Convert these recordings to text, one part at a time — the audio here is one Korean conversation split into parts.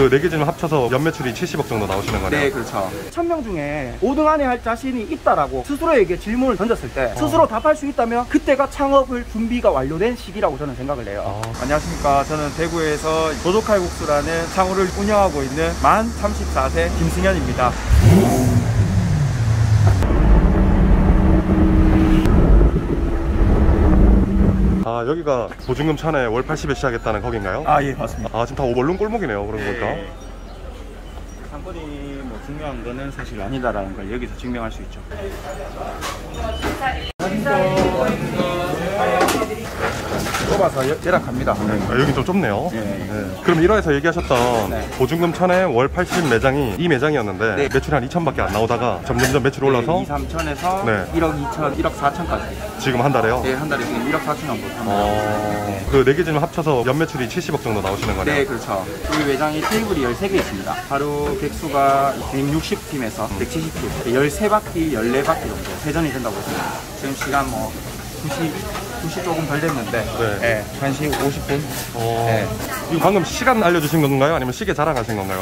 그 4개 지점 합쳐서 연매출이 70억 정도 나오시는 거네요. 네, 그렇죠. 1000명 중에 5등 안에 할 자신이 있다라고 스스로에게 질문을 던졌을 때 스스로 답할 수 있다면 그때가 창업을 준비가 완료된 시기라고 저는 생각을 해요. 안녕하십니까. 저는 대구에서 도조칼국수라는 창호를 운영하고 있는 만 34세 김승현입니다. 아, 여기가 보증금 1000에 월 80에 시작했다는 거긴가요? 아, 예, 맞습니다. 아, 지금 다 원룸 골목이네요, 그런 거 보니까. 상권이 뭐 중요한 거는 사실 아니다라는 걸 여기서 증명할 수 있죠. 좁아서 열악합니다. 아, 여기 좀 좁네요. 네. 그럼 1화에서 얘기하셨던 네. 보증금 1000에 월 80 매장이 이 매장이었는데 네. 매출이 한 2000밖에 안 나오다가 점점점 매출이 올라서 2, 3천에서 네. 1억 2천, 1억 4천까지. 지금 한 달에요? 네, 한 달에 지금 1억 4천 정도. 네. 그 4개 지점 합쳐서 연매출이 70억 정도 나오시는 거네요? 네, 그렇죠. 우리 매장이 테이블이 13개 있습니다. 하루 객수가 160팀에서 170팀, 13바퀴, 14바퀴 정도 회전이 된다고 했습니다. 지금 시간 뭐 2시 조금 덜 됐는데, 네. 1시 50분. 네. 이거 방금 시간 알려주신 건가요? 아니면 시계 자랑하신 건가요?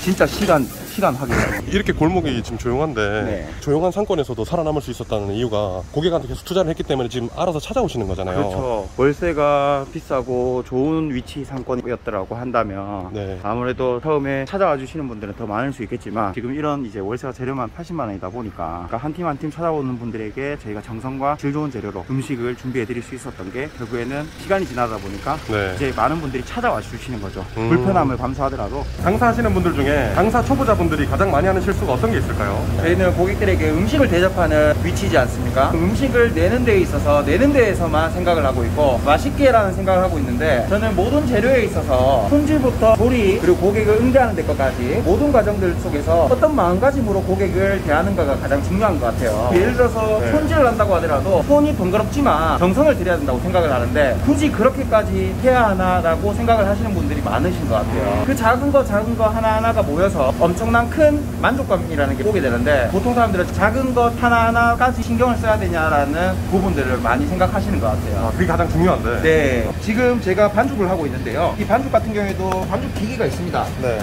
진짜 시간 확인해요. 이렇게 골목이 지금 조용한데 네. 조용한 상권에서도 살아남을 수 있었다는 이유가 고객한테 계속 투자를 했기 때문에 지금 알아서 찾아오시는 거잖아요. 그렇죠. 월세가 비싸고 좋은 위치 상권이었더라고 한다면 네. 아무래도 처음에 찾아와 주시는 분들은 더 많을 수 있겠지만 지금 이런 이제 월세가 재료만 80만 원이다 보니까 한 팀 한 팀 찾아오는 분들에게 저희가 정성과 질 좋은 재료로 음식을 준비해 드릴 수 있었던 게 결국에는 시간이 지나다 보니까 네. 이제 많은 분들이 찾아와 주시는 거죠. 불편함을 감수하더라도. 장사하시는 분들 중에 장사 초보자분들이 가장 많이 하는 실수가 어떤 게 있을까요? 저희는 고객들에게 음식을 대접하는 위치지 않습니까? 음식을 내는 데에 있어서 내는 데에서만 생각을 하고 있고 맛있게라는 생각을 하고 있는데 저는 모든 재료에 있어서 손질부터 조리 그리고 고객을 응대하는 데까지 모든 과정들 속에서 어떤 마음가짐으로 고객을 대하는가가 가장 중요한 것 같아요. 예를 들어서 네. 손질을 한다고 하더라도 손이 번거롭지만 정성을 들여야 된다고 생각을 하는데 굳이 그렇게까지 해야 하나라고 생각을 하시는 분들이 많으신 것 같아요. 그 작은 거 하나하나가 모여서 엄청난 큰 만족감이라는 게 오게 되는데 보통 사람들은 작은 것 하나하나까지 신경을 써야 되냐라는 부분들을 많이 생각하시는 것 같아요. 그게 가장 중요한데. 네, 지금 제가 반죽을 하고 있는데요. 이 반죽 같은 경우에도 반죽 기기가 있습니다. 네.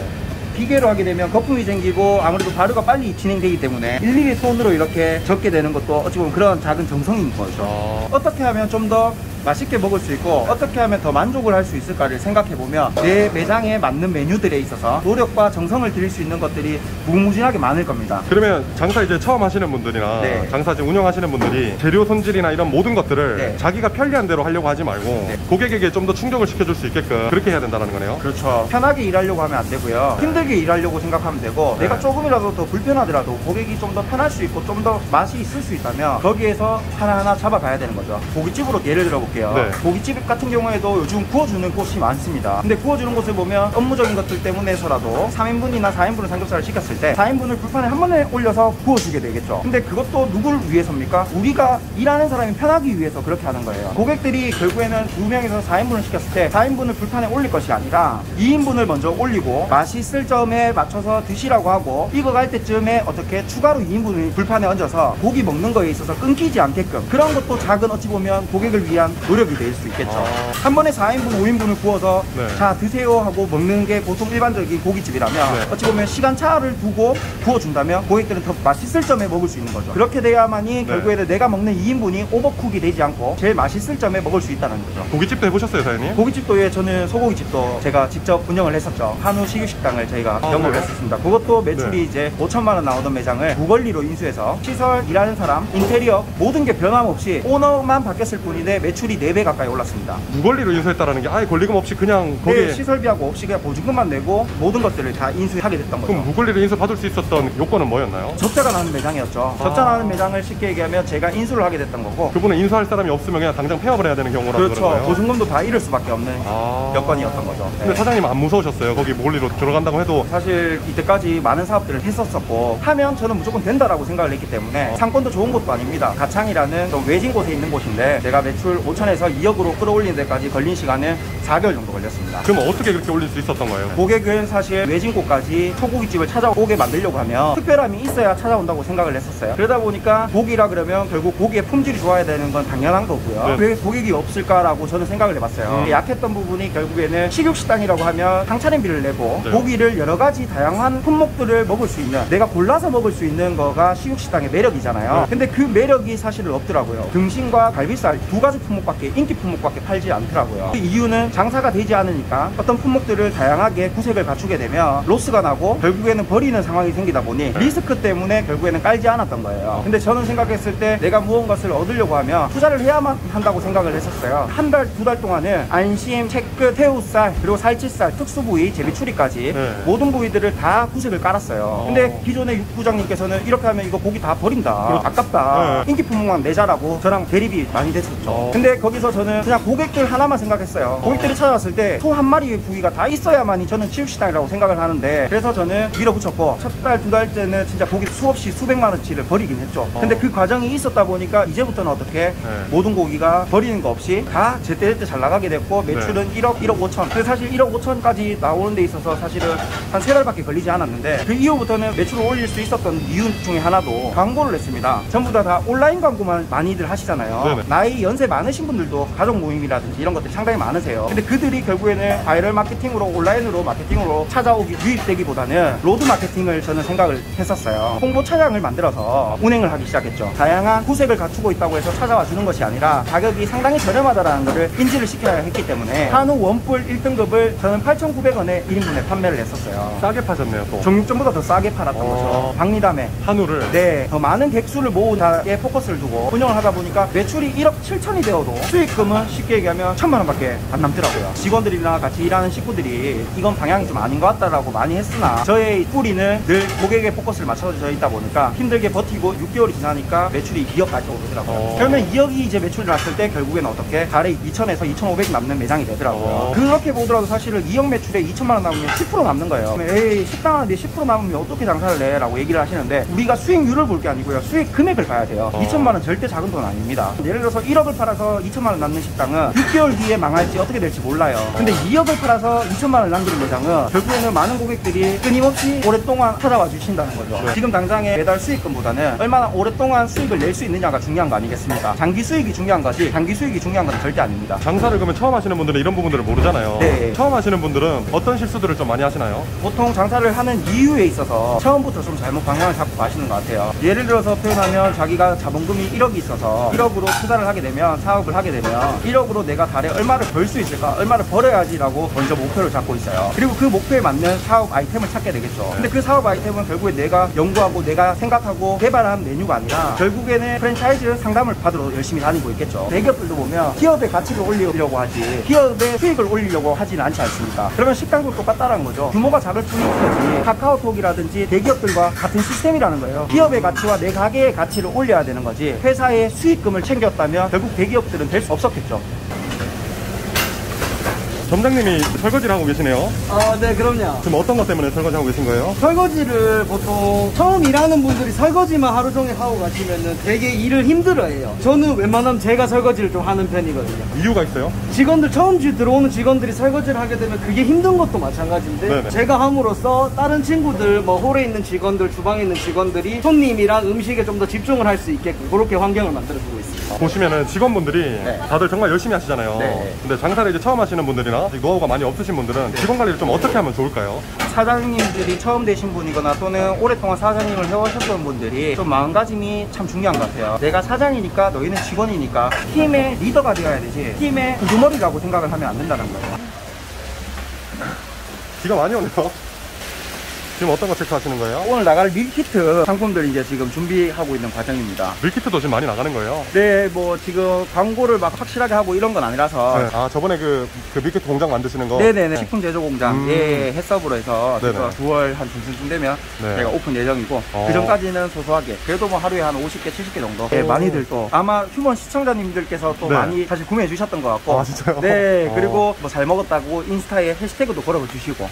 기계로 하게 되면 거품이 생기고 아무래도 발효가 빨리 진행되기 때문에 일일이 손으로 이렇게 적게 되는 것도 어찌 보면 그런 작은 정성인 거죠. 어떻게 하면 좀 더 맛있게 먹을 수 있고 어떻게 하면 더 만족을 할 수 있을까를 생각해 보면 내 매장에 맞는 메뉴들에 있어서 노력과 정성을 들일 수 있는 것들이 무궁무진하게 많을 겁니다. 그러면 장사 이제 처음 하시는 분들이나 네. 장사 지금 운영하시는 분들이 재료 손질이나 이런 모든 것들을 네. 자기가 편리한 대로 하려고 하지 말고 네. 고객에게 좀 더 충족을 시켜줄 수 있게끔 그렇게 해야 된다는 거네요. 그렇죠. 편하게 일하려고 하면 안 되고요. 힘들게 일하려고 생각하면 되고 네. 내가 조금이라도 더 불편하더라도 고객이 좀 더 편할 수 있고 좀 더 맛이 있을 수 있다면 거기에서 하나하나 잡아가야 되는 거죠. 고깃집으로 예를 들어볼게요. 네. 고깃집 같은 경우에도 요즘 구워주는 곳이 많습니다. 근데 구워주는 곳을 보면 업무적인 것들 때문에서라도 3인분이나 4인분을 삼겹살을 시켰을 때 4인분을 불판에 한 번에 올려서 구워주게 되겠죠. 근데 그것도 누구를 위해서입니까? 우리가 일하는 사람이 편하기 위해서 그렇게 하는 거예요. 고객들이 결국에는 2명에서 4인분을 시켰을 때 4인분을 불판에 올릴 것이 아니라 2인분을 먼저 올리고 맛있을 점에 맞춰서 드시라고 하고 익어갈 때쯤에 어떻게 추가로 2인분을 불판에 얹어서 고기 먹는 거에 있어서 끊기지 않게끔 그런 것도 작은 어찌 보면 고객을 위한 노력이 될 수 있겠죠. 한 번에 4인분, 5인분을 구워서 네. 자 드세요 하고 먹는 게 보통 일반적인 고깃집이라면 네. 어찌 보면 시간차를 두고 구워준다면 고객들은 더 맛있을 점에 먹을 수 있는 거죠. 그렇게 돼야만이 결국에는 내가 먹는 2인분이 오버쿡이 되지 않고 제일 맛있을 점에 먹을 수 있다는 거죠. 고깃집도 해보셨어요, 사장님? 고깃집도 예, 저는 소고기집도 제가 직접 운영을 했었죠. 한우 식육식당을 저희가 영업을 했었습니다. 그것도 매출이 이제 5천만 원 나오던 매장을 무권리로 인수해서 시설, 일하는 사람, 인테리어 모든 게 변함없이 오너만 바뀌었을 뿐인데 매출이 4배 가까이 올랐습니다. 무권리로 인수했다라는 게 아예 권리금 없이 그냥 거기에 네, 시설비하고 없이 그냥 보증금만 내고 모든 것들을 다 인수하게 됐던 거죠. 그럼 무권리로 인수 받을 수 있었던 요건은 뭐였나요? 적자가 나는 매장이었죠. 적자 나는 매장을 쉽게 얘기하면 제가 인수를 하게 됐던 거고 그분은 인수할 사람이 없으면 그냥 당장 폐업을 해야 되는 경우라서 그렇죠. 그런가요? 보증금도 다 잃을 수밖에 없는 여건이었던 거죠. 근데 네. 사장님 안 무서우셨어요? 거기 무권리로 들어간다고 해도. 사실 이때까지 많은 사업들을 했었었고 하면 저는 무조건 된다라고 생각을 했기 때문에 상권도 좋은 곳도 아닙니다. 가창이라는 좀 외진 곳에 있는 곳인데 제가 매출 5천 5천에서 2억으로 끌어올리는 데까지 걸린 시간은 4개월 정도 걸렸습니다. 그럼 어떻게 그렇게 올릴 수 있었던 거예요? 고객은 사실 외진고까지 소고기집을 찾아오게 만들려고 하면 특별함이 있어야 찾아온다고 생각을 했었어요. 그러다 보니까 고기라 그러면 결국 고기의 품질이 좋아야 되는 건 당연한 거고요. 네. 왜 고객이 없을까라고 저는 생각을 해봤어요. 약했던 부분이 결국에는 식육식당이라고 하면 상차림비를 내고 네. 고기를 여러 가지 다양한 품목들을 먹을 수 있는, 내가 골라서 먹을 수 있는 거가 식육식당의 매력이잖아요. 네. 근데 그 매력이 사실은 없더라고요. 등심과 갈비살 두 가지 품목밖에, 인기 품목밖에 팔지 않더라고요. 그 이유는 장사가 되지 않으니까 어떤 품목들을 다양하게 구색을 갖추게 되면 로스가 나고 결국에는 버리는 상황이 생기다 보니 리스크 때문에 결국에는 깔지 않았던 거예요. 근데 저는 생각했을 때 내가 무언가를 얻으려고 하면 투자를 해야만 한다고 생각을 했었어요. 한 달, 두 달 동안은 안심, 채끝, 새우살, 그리고 살치살, 특수부위, 제비추리까지 네. 모든 부위들을 다 구색을 깔았어요. 근데 기존의 육부장님께서는 이렇게 하면 이거 고기 다 버린다, 아깝다, 네. 인기 품목만 내자라고 저랑 대립이 많이 됐었죠. 근데 거기서 저는 그냥 고객들 하나만 생각했어요. 고객들이 찾아왔을 때 소 한 마리의 부위가 다 있어야만이 저는 치육식당이라고 생각을 하는데, 그래서 저는 밀어붙였고 첫 달, 두 달째는 진짜 고기 수없이 수백만 원치를 버리긴 했죠. 근데 그 과정이 있었다 보니까 이제부터는 어떻게 모든 고기가 버리는 거 없이 다 제때제때 잘 나가게 됐고, 매출은 1억, 1억 5천. 근데 사실 1억 5천까지 나오는 데 있어서 사실은 한 3달밖에 걸리지 않았는데, 그 이후부터는 매출을 올릴 수 있었던 이유 중에 하나도 광고를 했습니다. 전부 다 온라인 광고만 많이들 하시잖아요. 네네. 나이 연세 많으신 분들도 가족 모임이라든지 이런 것들이 상당히 많으세요. 근데 그들이 결국에는 바이럴 마케팅으로, 온라인으로 마케팅으로 찾아오기 유입되기보다는 로드 마케팅을 저는 생각을 했었어요. 홍보 차량을 만들어서 운행을 하기 시작했죠. 다양한 구색을 갖추고 있다고 해서 찾아와 주는 것이 아니라 가격이 상당히 저렴하다는 것을 인지를 시켜야 했기 때문에 한우 원뿔 1등급을 저는 8,900원에 1인분에 판매를 했었어요. 싸게 파셨네요 또. 정육점보다 더 싸게 팔았던 거죠. 박리담에. 한우를. 네, 더 많은 객수를 모으자에 포커스를 두고 운영을 하다 보니까 매출이 1억 7천이 되어도 수익금은 쉽게 얘기하면 1,000만 원밖에 안 남더라고요. 직원들이랑 같이 일하는 식구들이 이건 방향이 좀 아닌 것 같다라고 많이 했으나 저의 뿌리는 늘 고객의 포커스를 맞춰져 있다 보니까 힘들게 버티고 6개월이 지나니까 매출이 2억까지 오르더라고요. 그러면 2억이 이제 매출이 났을 때 결국에는 어떻게 달에 2,000에서 2,500 남는 매장이 되더라고요. 그렇게 보더라도 사실은 2억 매출에 2천만 원 남으면 10% 남는 거예요. 그러면 에이, 식당 하는데 10% 남으면 어떻게 장사를 해? 라고 얘기를 하시는데, 우리가 수익률을 볼 게 아니고요, 수익 금액을 봐야 돼요. 2천만 원 절대 작은 돈 아닙니다. 예를 들어서 1억을 팔아서 2천만 원 남는 식당은 6개월 뒤에 망할지 어떻게 될지 몰라요. 근데 2억을 팔아서 2천만 원을 남기는 매장은 결국에는 많은 고객들이 끊임없이 오랫동안 찾아와 주신다는 거죠. 지금 당장의 매달 수익금보다는 얼마나 오랫동안 수익을 낼 수 있느냐가 중요한 거 아니겠습니까? 장기 수익이 중요한 거지 단기 수익이 중요한 건 절대 아닙니다. 장사를 그러면 처음 하시는 분들은 이런 부분들을 모르잖아요. 네. 처음 하시는 분들은 어떤 실수들을 좀 많이 하시나요? 보통 장사를 하는 이유에 있어서 처음부터 좀 잘못 방향을 잡고 가시는 것 같아요. 예를 들어서 표현하면 자기가 자본금이 1억이 있어서 1억으로 투자를 하게 되면, 사업을 하게 되면 1억으로 내가 달에 얼마를 벌 수 있을까, 얼마를 벌어야지라고 먼저 목표를 잡고 있어요. 그리고 그 목표에 맞는 사업 아이템을 찾게 되겠죠. 근데 그 사업 아이템은 결국에 내가 연구하고 내가 생각하고 개발한 메뉴가 아니라 결국에는 프랜차이즈 상담을 받으러 열심히 다니고 있겠죠. 대기업들도 보면 기업의 가치를 올리려고 하지 기업의 수익을 올리려고 하지는 않지 않습니까? 그러면 식당도 똑같다라는 거죠. 규모가 작을 뿐이지 카카오톡이라든지 대기업들과 같은 시스템이라는 거예요. 기업의 가치와 내 가게의 가치를 올려야 되는 거지, 회사의 수익금을 챙겼다면 결국 대기업들은 될 수 없었겠죠. 점장님이 설거지를 하고 계시네요. 네, 그럼요. 지금 어떤 것 때문에 설거지하고 계신 거예요? 설거지를 보통 처음 일하는 분들이 설거지만 하루 종일 하고 가시면은 되게 일을 힘들어해요. 저는 웬만하면 제가 설거지를 좀 하는 편이거든요. 이유가 있어요? 직원들 처음 들어오는 직원들이 설거지를 하게 되면 그게 힘든 것도 마찬가지인데, 네네. 제가 함으로써 다른 친구들, 뭐 홀에 있는 직원들, 주방에 있는 직원들이 손님이랑 음식에 좀 더 집중을 할 수 있게끔 그렇게 환경을 만들어주고 있습니다. 보시면은 직원분들이 다들 정말 열심히 하시잖아요. 네. 근데 장사를 이제 처음 하시는 분들이나 아직 노하우가 많이 없으신 분들은 직원 관리를 좀 어떻게 하면 좋을까요? 사장님들이 처음 되신 분이거나 또는 오랫동안 사장님을 해오셨던 분들이 좀 마음가짐이 참 중요한 것 같아요. 내가 사장이니까 너희는 직원이니까 팀의 리더가 되어야 되지 팀의 우두머리라고 생각을 하면 안 된다는 거예요. 비가 많이 오네요. 지금 어떤 거 체크하시는 거예요? 오늘 나갈 밀키트 상품들 이제 지금 준비하고 있는 과정입니다. 밀키트도 지금 많이 나가는 거예요? 네, 뭐 지금 광고를 막 확실하게 하고 이런 건 아니라서. 네. 아, 저번에 그 밀키트 공장 만드시는 거? 네네네. 식품 제조 공장 예 해서브로 해서 네네. 9월 한 중순쯤 되면 네. 제가 오픈 예정이고 그 전까지는 소소하게 그래도 뭐 하루에 한 50개, 70개 정도 예, 많이들 또 아마 휴먼 시청자님들께서 또 네. 많이 사실 구매해 주셨던 것 같고 아, 진짜요? 네, 그리고 뭐 잘 먹었다고 인스타에 해시태그도 걸어 주시고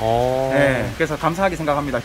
네, 그래서 감사하게 생각합니다.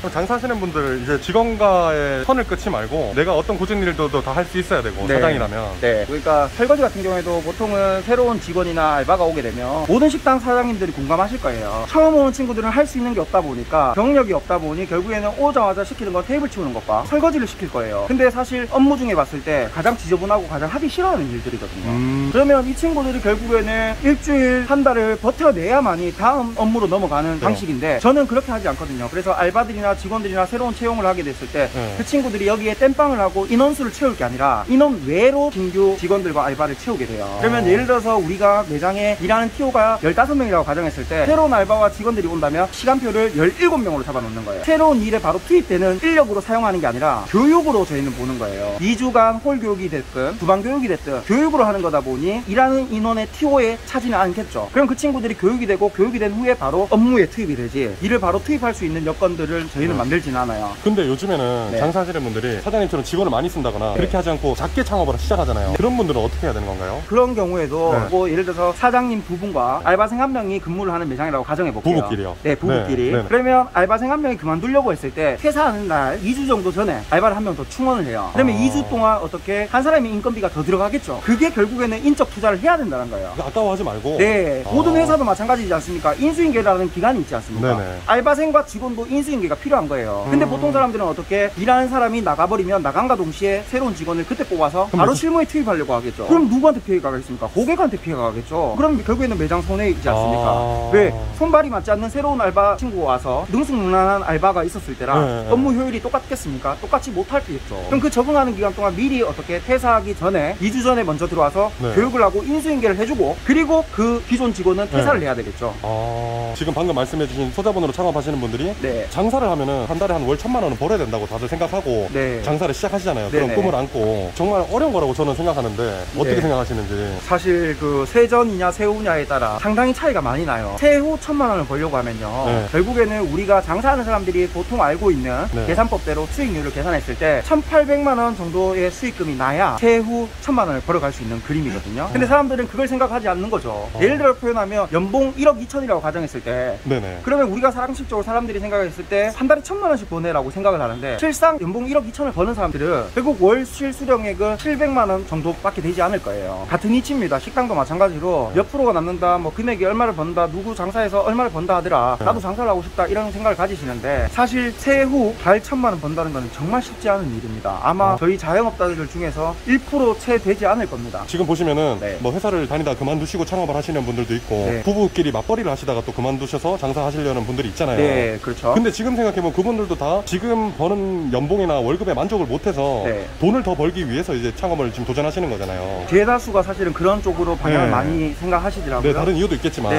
그럼 장사하시는 분들 이제 직원과의 선을 끊지 말고 내가 어떤 굳은 일도 다 할 수 있어야 되고 네. 사장이라면. 네. 그러니까 설거지 같은 경우에도 보통은 새로운 직원이나 알바가 오게 되면 모든 식당 사장님들이 공감하실 거예요. 처음 오는 친구들은 할 수 있는 게 없다 보니까 경력이 없다 보니 결국에는 오자마자 시키는 건 테이블 치우는 것과 설거지를 시킬 거예요. 근데 사실 업무 중에 봤을 때 가장 지저분하고 가장 하기 싫어하는 일들이거든요. 그러면 이 친구들이 결국에는 일주일 한 달을 버텨내야만이 다음 업무로 넘어가는 방식인데 저는 그렇게 하지 않거든요. 그래서 알바들이나 직원들이나 새로운 채용을 하게 됐을 때 그 친구들이 여기에 땜빵을 하고 인원수를 채울 게 아니라 인원 외로 신규 직원들과 알바를 채우게 돼요. 그러면 예를 들어서 우리가 매장에 일하는 TO가 15명이라고 가정했을 때 새로운 알바와 직원들이 온다면 시간표를 17명으로 잡아놓는 거예요. 새로운 일에 바로 투입되는 인력으로 사용하는 게 아니라 교육으로 저희는 보는 거예요. 2주간 홀 교육이 됐든 주방 교육이 됐든 교육으로 하는 거다 보니 일하는 인원의 TO에 차지는 않겠죠. 그럼 그 친구들이 교육이 되고 교육이 된 후에 바로 업무에 투입이 되지 일을 바로 투입할 수 있는 여건들을 저희는 만들지는 않아요. 근데 요즘에는 장사하시는 분들이 사장님처럼 직원을 많이 쓴다거나 그렇게 하지 않고 작게 창업을 시작하잖아요. 그런 분들은 어떻게 해야 되는 건가요? 그런 경우에도 뭐 예를 들어서 사장님 두 분과 알바생 한 명이 근무를 하는 매장이라고 가정해 볼게요. 부부끼리요? 네, 부부끼리. 네. 그러면 알바생 한 명이 그만두려고 했을 때 퇴사하는 날 2주 정도 전에 알바를 한 명 더 충원을 해요. 그러면 2주 동안 어떻게 한 사람이 인건비가 더 들어가겠죠. 그게 결국에는 인적 투자를 해야 된다는 거예요. 아까워하지 말고. 네, 모든 회사도 마찬가지지 않습니까? 인수인계라는 기간이 있지 않습니까? 네네. 알바생과 직원도 인수인계가 필요한 거예요. 근데 보통 사람들은 어떻게 일하는 사람이 나가버리면 나간과 동시에 새로운 직원을 그때 뽑아서 바로 실무에 투입하려고 하겠죠. 그럼 누구한테 피해가 가겠습니까? 고객한테 피해가 가겠죠. 그럼 결국에는 매장 손해이지 않습니까? 왜? 손발이 맞지 않는 새로운 알바 친구가 와서 능수능란한 알바가 있었을 때랑 업무 효율이 똑같겠습니까? 똑같이 못할 수 있죠. 그럼 그 적응하는 기간 동안 미리 어떻게 퇴사하기 전에 2주 전에 먼저 들어와서 교육을 하고 인수인계를 해주고 그리고 그 기존 직원은 퇴사를 해야 되겠죠. 지금 방금 말씀해주신 소자본으로 창업하시는 분들이 장사를 하면은 한 달에 한 월 1,000만 원은 벌어야 된다고 다들 생각하고 장사를 시작하시잖아요. 그런 꿈을 안고 정말 어려운 거라고 저는 생각하는데 어떻게 생각하시는지. 사실 그 세전이냐 새우냐에 따라 상당히 차이가 많이 나요. 새우 1,000만 원을 벌려고 하면요 결국에는 우리가 장사하는 사람들이 보통 알고 있는 계산법대로 수익률을 계산했을 때 1,800만 원 정도의 수익금이 나야 새우 1,000만 원을 벌어갈 수 있는 그림이거든요. 근데 사람들은 그걸 생각하지 않는 거죠. 예를 들어 표현하면 연봉 1억 2천이라고 가정했을 때 그러면 우리가 상식적으로 사람들이 생각했을 때 한 달에 1,000만 원씩 버네라고 생각을 하는데 실상 연봉 1억 2천을 버는 사람들은 결국 월 실수령액은 700만 원 정도밖에 되지 않을 거예요. 같은 이치입니다. 식당도 마찬가지로 몇 프로가 남는다, 뭐 금액이 얼마를 번다, 누구 장사해서 얼마를 번다 하더라, 나도 장사를 하고 싶다 이런 생각을 가지시는데 사실 세후 달 1,000만 원 번다는 건 정말 쉽지 않은 일입니다. 아마 저희 자영업자들 중에서 1% 채 되지 않을 겁니다. 지금 보시면은 뭐 회사를 다니다 그만두시고 창업을 하시는 분들도 있고 부부끼리 맞벌이를 하시다가 또 그만두셔서 장사하시려는 분들이 있잖아요. 네, 그렇죠. 근데 지금 생각해보면 그분들도 다 지금 버는 연봉이나 월급에 만족을 못해서 돈을 더 벌기 위해서 이제 창업을 지금 도전하시는 거잖아요. 대다수가 사실은 그런 쪽으로 방향을 많이 생각하시더라고요. 다른 이유도 있겠지만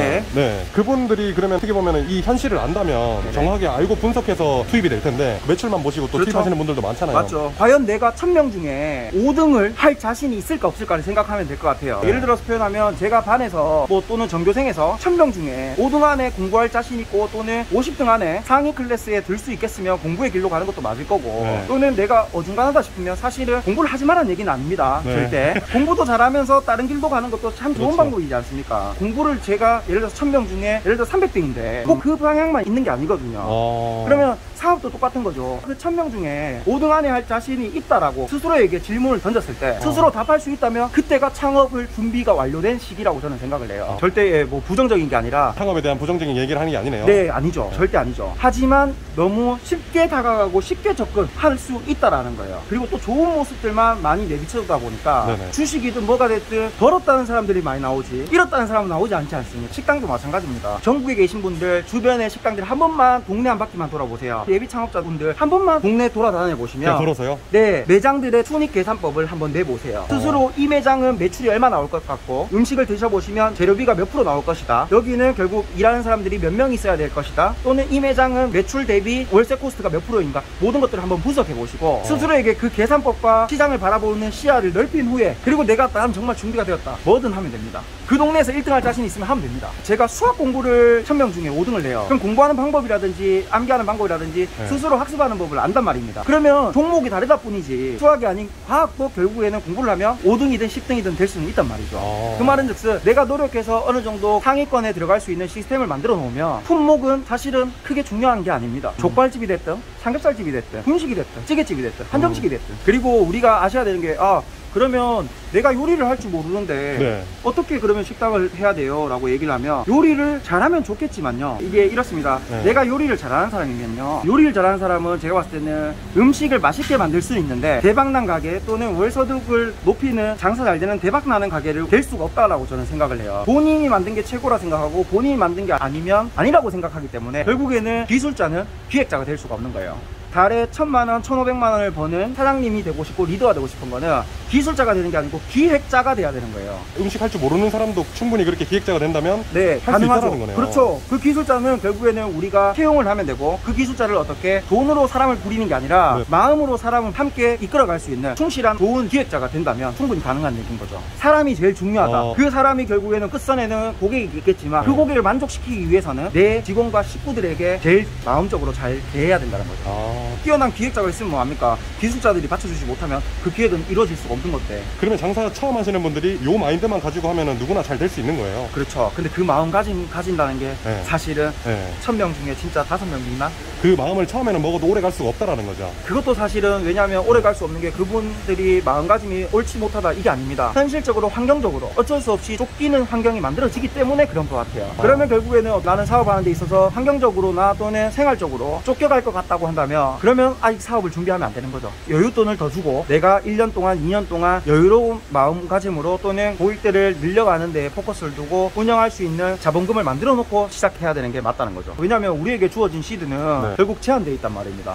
그분들이 그러면 어떻게 보면 이 현실을 안다면 정확하게 알고 분석해서 투입이 될 텐데 매출만 보시고 또 투입하시는 분들도 많잖아요. 맞죠. 과연 내가 1,000명 중에 5등을 할 자신이 있을까 없을까를 생각하면 될 것 같아요. 예를 들어서 표현하면 제가 반에서 뭐 또는 전교생에서 1,000명 중에 5등 안에 공부할 자신 있고 또는 50등 안에 상위 클래스에 들 수 있겠으면 공부의 길로 가는 것도 맞을 거고 또는 내가 어중간하다 싶으면 사실은 공부를 하지 말라는 얘기는 아닙니다. 절대. 공부도 잘하면서 다른 길도 가는 것도 참 좋은 방법이지 않습니까? 공부를 제가 예를 들어서 1,000명 중에 예를 들어 300등인데 꼭 그 방향만 있는 게 아니거든요. 그러면 사업도 똑같은 거죠. 그 1,000명 중에 5등 안에 할 자신이 있다라고 스스로에게 질문을 던졌을 때 스스로 답할 수 있다면 그때가 창업을 준비가 완료된 시기라고 저는 생각을 해요. 절대 뭐 부정적인 게 아니라 창업에 대한 부정적인 얘기를 하는 게 아니네요. 네, 아니죠. 절대 아니죠. 하지만 너무 쉽게 다가가고 쉽게 접근할 수 있다라는 거예요. 그리고 또 좋은 모습들만 많이 내비쳐다 보니까 주식이든 뭐가 됐든 벌었다는 사람들이 많이 나오지 잃었다는 사람은 나오지 않지 않습니까? 식당도 마찬가지입니다. 전국에 계신 분들 주변의 식당들 한 번만 동네 한 바퀴만 돌아보세요. 예비 창업자분들 한 번만 동네 돌아다녀 보시면 걸어서요? 네, 매장들의 순익 계산법을 한번 내보세요. 스스로 이 매장은 매출이 얼마 나올 것 같고 음식을 드셔보시면 재료비가 몇 프로 나올 것이다, 여기는 결국 일하는 사람들이 몇 명 있어야 될 것이다, 또는 이 매장은 매출 대비 월세 코스트가 몇 프로인가, 모든 것들을 한번 분석해 보시고 스스로에게 그 계산법과 시장을 바라보는 시야를 넓힌 후에 그리고 내가 난 정말 준비가 되었다, 뭐든 하면 됩니다. 그 동네에서 1등 할 자신 있으면 하면 됩니다. 제가 수학 공부를 1,000명 중에 5등을 내요. 그럼 공부하는 방법이라든지 암기하는 방법이라든지 하는지 스스로 학습하는 법을 안단 말입니다. 그러면 종목이 다르다 뿐이지 수학이 아닌 과학도 결국에는 공부를 하면 5등이든 10등이든 될 수는 있단 말이죠. 그 말은 즉슨 내가 노력해서 어느 정도 상위권에 들어갈 수 있는 시스템을 만들어 놓으면 품목은 사실은 크게 중요한 게 아닙니다. 족발집이 됐든 삼겹살집이 됐든 분식이 됐든 찌개집이 됐든 한정식이 됐든. 그리고 우리가 아셔야 되는 게 그러면 내가 요리를 할 줄 모르는데 어떻게 그러면 식당을 해야 돼요? 라고 얘기를 하면 요리를 잘하면 좋겠지만요, 이게 이렇습니다. 내가 요리를 잘하는 사람이면요, 요리를 잘하는 사람은 제가 봤을 때는 음식을 맛있게 만들 수는 있는데 대박난 가게 또는 월소득을 높이는 장사 잘 되는 대박나는 가게를 될 수가 없다라고 저는 생각을 해요. 본인이 만든 게 최고라 생각하고 본인이 만든 게 아니면 아니라고 생각하기 때문에 결국에는 기술자는 기획자가 될 수가 없는 거예요. 달에 1000만원, 1500만원을 버는 사장님이 되고 싶고 리더가 되고 싶은 거는 기술자가 되는 게 아니고 기획자가 돼야 되는 거예요. 음식 할 줄 모르는 사람도 충분히 그렇게 기획자가 된다면 네, 할 수 있다는 거네요. 그렇죠. 그 기술자는 결국에는 우리가 채용을 하면 되고, 그 기술자를 어떻게 돈으로 사람을 부리는 게 아니라 마음으로 사람을 함께 이끌어갈 수 있는 충실한 좋은 기획자가 된다면 충분히 가능한 얘기인 거죠. 사람이 제일 중요하다. 그 사람이 결국에는 끝선에는 고객이 있겠지만 그 고객을 만족시키기 위해서는 내 직원과 식구들에게 제일 마음적으로 잘 대해야 된다는 거죠. 뛰어난 기획자가 있으면 뭐합니까? 기술자들이 받쳐주지 못하면 그 기획은 이루어질 수가 없는 건데. 그러면 장사 처음 하시는 분들이 요 마인드만 가지고 하면은 누구나 잘 될 수 있는 거예요. 그렇죠. 근데 그 마음 가진다는 게 사실은 1000명 중에 진짜 5명 미만? 그 마음을 처음에는 먹어도 오래 갈 수가 없다라는 거죠. 그것도 사실은 왜냐하면 오래 갈 수 없는 게 그분들이 마음가짐이 옳지 못하다 이게 아닙니다. 현실적으로 환경적으로 어쩔 수 없이 쫓기는 환경이 만들어지기 때문에 그런 것 같아요. 그러면 결국에는 나는 사업하는 데 있어서 환경적으로나 또는 생활적으로 쫓겨갈 것 같다고 한다면 그러면 아직 사업을 준비하면 안 되는 거죠. 여윳돈을 더 주고 내가 1년 동안 2년 동안 여유로운 마음가짐으로 또는 고객들을 늘려가는데 포커스를 두고 운영할 수 있는 자본금을 만들어 놓고 시작해야 되는 게 맞다는 거죠. 왜냐하면 우리에게 주어진 시드는 결국 제한되어 있단 말입니다.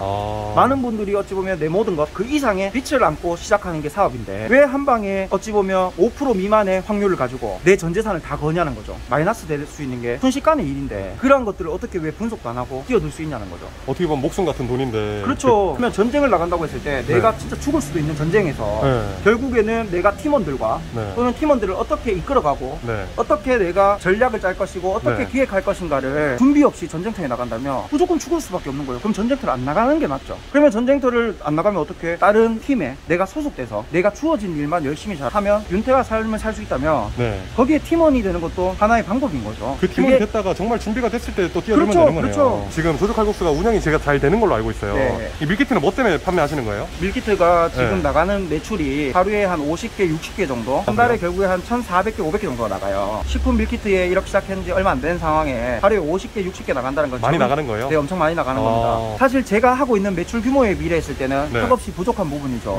많은 분들이 어찌 보면 내 모든 것 그 이상의 빛을 안고 시작하는 게 사업인데 왜 한 방에 어찌 보면 5% 미만의 확률을 가지고 내 전 재산을 다 거냐는 거죠. 마이너스 될 수 있는 게 순식간의 일인데 그러한 것들을 어떻게 왜 분석도 안 하고 뛰어들 수 있냐는 거죠. 어떻게 보면 목숨 같은 돈인데. 그렇죠. 그러면 전쟁을 나간다고 했을 때 내가 진짜 죽을 수도 있는 전쟁에서 결국에는 내가 팀원들과 또는 팀원들을 어떻게 이끌어가고 어떻게 내가 전략을 짤 것이고 어떻게 기획할 것인가를 준비 없이 전쟁터에 나간다면 무조건 죽을 수밖에 없는 거예요. 그럼 전쟁터를 안 나가는 게 맞죠. 그러면 전쟁터를 안 나가면 어떻게 다른 팀에 내가 소속돼서 내가 주어진 일만 열심히 잘하면 윤택한 삶을 살 수 있다면 거기에 팀원이 되는 것도 하나의 방법인 거죠. 그 팀원이 됐다가 정말 준비가 됐을 때 또 뛰어들면 되는 거네요. 그렇죠. 지금 조조칼국수가 운영이 제가 잘 되는 걸로 알고 있어요. 이 밀키트는 뭐 때문에 판매하시는 거예요? 밀키트가 지금 나가는 매출이 하루에 한 50개, 60개 정도, 한 달에 결국에 한 1400개, 500개 정도가 나가요. 식품 밀키트에 이렇게 시작한 지 얼마 안 된 상황에 하루에 50개, 60개 나간다는 건 많이 나가는 거예요? 네, 엄청 많이 나가는 겁니다. 사실 제가 하고 있는 매출 규모에 비례했을 때는 턱없이 부족한 부분이죠.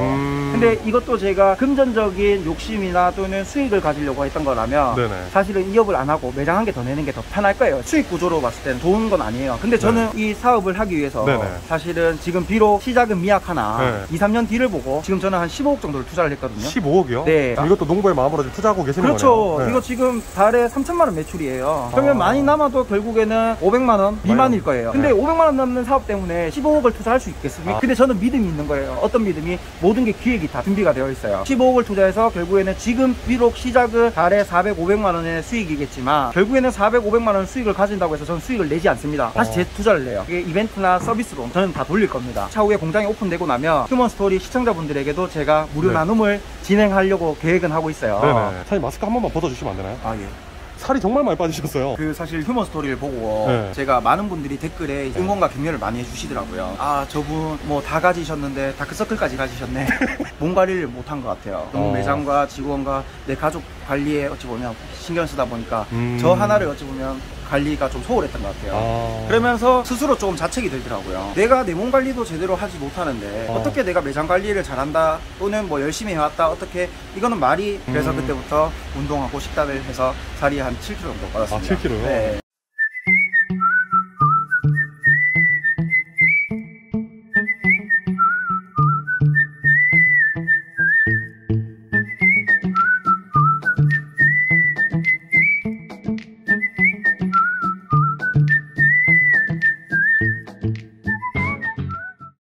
근데 이것도 제가 금전적인 욕심이나 또는 수익을 가지려고 했던 거라면 사실은 이업을 안 하고 매장 한 개 더 내는 게 더 편할 거예요. 수익 구조로 봤을 때는 좋은 건 아니에요. 근데 저는 이 사업을 하기 위해서 사실은 지금 비록 시작은 미약하나 2, 3년 뒤를 보고 지금 저는 한 15억 정도를 투자를 했거든요. 15억이요? 네. 이것도 농부의 마음으로 지금 투자하고 계시는 그렇죠. 거네요. 이거 지금 달에 3천만 원 매출이에요. 그러면 많이 남아도 결국에는 500만 원 미만일 거예요. 근데 500만 원 남는 사업 때문에 15억을 투자할 수 있겠습니까? 근데 저는 믿음이 있는 거예요. 어떤 믿음이? 모든 게 기획이 다 준비가 되어 있어요. 15억을 투자해서 결국에는 지금 비록 시작은 달에 400, 500만 원의 수익이겠지만 결국에는 400, 500만 원 수익을 가진다고 해서 저는 수익을 내지 않습니다. 다시 재투자를 해요. 이게 이벤트나 서비스로 저는 다 돌릴 겁니다. 차후에 공장이 오픈되고 나면 휴먼스토리 시청자분들에게도 제가 무료 나눔을 진행하려고 계획은 하고 있어요. 사장님 마스크 한 번만 벗어주시면 안 되나요? 아, 예. 살이 정말 많이 빠지셨어요. 그 사실 휴먼스토리를 보고 제가 많은 분들이 댓글에 응원과 격려를 많이 해주시더라고요. 아, 저분 뭐 다 가지셨는데 다크서클까지 가지셨네. 몸 관리를 못한 것 같아요. 너무 매장과 직원과 내 가족 관리에 어찌 보면 신경 쓰다 보니까 저 하나를 어찌 보면 관리가 좀 소홀했던 것 같아요. 그러면서 스스로 조금 자책이 들더라고요. 내가 내 몸 관리도 제대로 하지 못하는데 어떻게 내가 매장 관리를 잘한다 또는 뭐 열심히 해왔다 어떻게 이거는 말이. 그래서 그때부터 운동하고 식단을 해서 살이 한 7kg 정도 빠졌습니다. 7kg요? 네.